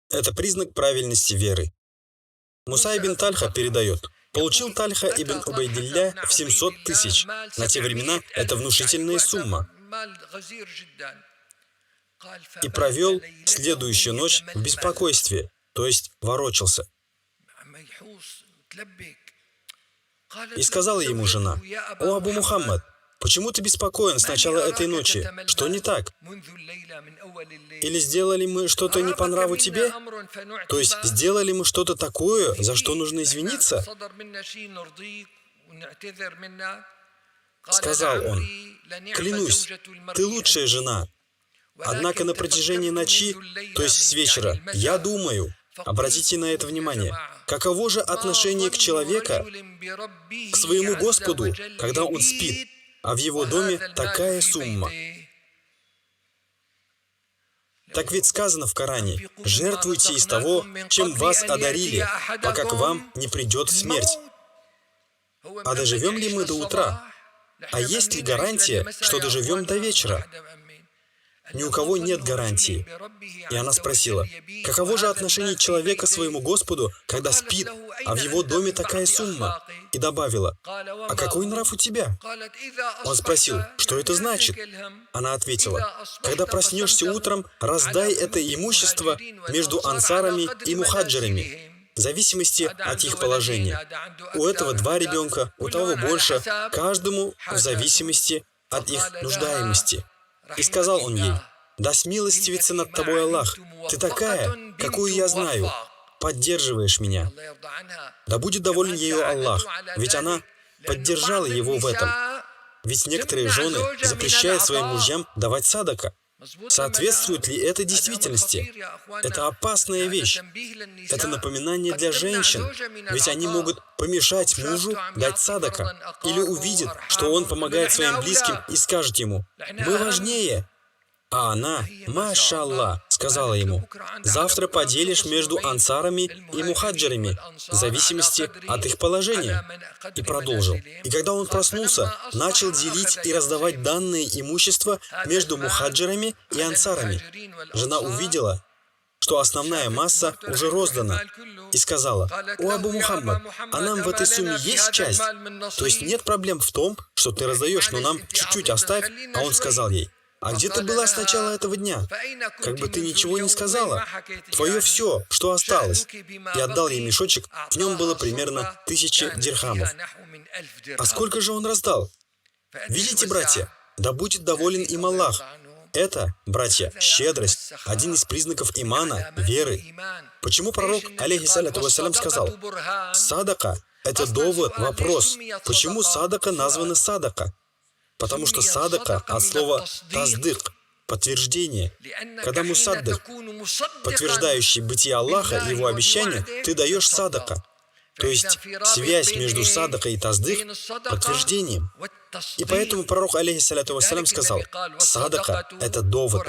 Это признак правильности веры. Муса ибн Тальха передает: получил Тальха ибн Убайдилля в 700 тысяч. На те времена это внушительная сумма. И провел следующую ночь в беспокойстве, то есть ворочался. И сказала ему жена: «О Абу Мухаммад, почему ты беспокоен с начала этой ночи? Что не так? Или сделали мы что-то не по нраву тебе? То есть сделали мы что-то такое, за что нужно извиниться?» Сказал он: «Клянусь, ты лучшая жена. Однако на протяжении ночи, то есть с вечера, я думаю». Обратите на это внимание. Каково же отношение к человека, к своему Господу, когда он спит, а в его доме такая сумма? Так ведь сказано в Коране: «Жертвуйте из того, чем вас одарили, пока к вам не придет смерть». А доживем ли мы до утра? А есть ли гарантия, что доживем до вечера? Ни у кого нет гарантии. И она спросила: каково же отношение человека к своему Господу, когда спит, а в его доме такая сумма? И добавила: а какой нрав у тебя? Он спросил: что это значит? Она ответила: когда проснешься утром, раздай это имущество между ансарами и мухаджирами, в зависимости от их положения. У этого 2 ребенка, у того больше, каждому в зависимости от их нуждаемости. И сказал он ей: да смилостивится над тобой Аллах, ты такая, какую я знаю, поддерживаешь меня. Да будет доволен ею Аллах, ведь она поддержала его в этом. Ведь некоторые жены запрещают своим мужьям давать садака. Соответствует ли это действительности? Это опасная вещь. Это напоминание для женщин, ведь они могут помешать мужу дать садака. Или увидят, что он помогает своим близким, и скажет ему: мы важнее. А она, машаллах, сказала ему: завтра поделишь между ансарами и мухаджирами, в зависимости от их положения. И продолжил: и когда он проснулся, начал делить и раздавать данное имущество между мухаджирами и ансарами. Жена увидела, что основная масса уже роздана, и сказала: «О Абу Мухаммад, а нам в этой сумме есть часть? То есть нет проблем в том, что ты раздаешь, но нам чуть-чуть оставь?» А он сказал ей: «А где ты была с начала этого дня? Как бы ты ничего не сказала. Твое все, что осталось». И отдал ей мешочек, в нем было примерно 1000 дирхамов. А сколько же он раздал? Видите, братья, да будет доволен им Аллах. Это, братья, щедрость, один из признаков имана, веры. Почему пророк, алейхиссаляту вассалям, сказал: садака — это довод, вопрос. Почему садака названа садака? Потому что садака от слова «таздык» — подтверждение. Когда мусаддык, подтверждающий бытие Аллаха и его обещания, ты даешь садака. То есть связь между садакой и таздык — подтверждением. И поэтому пророк, алейхиссаляту вассалям, сказал: садака — это довод.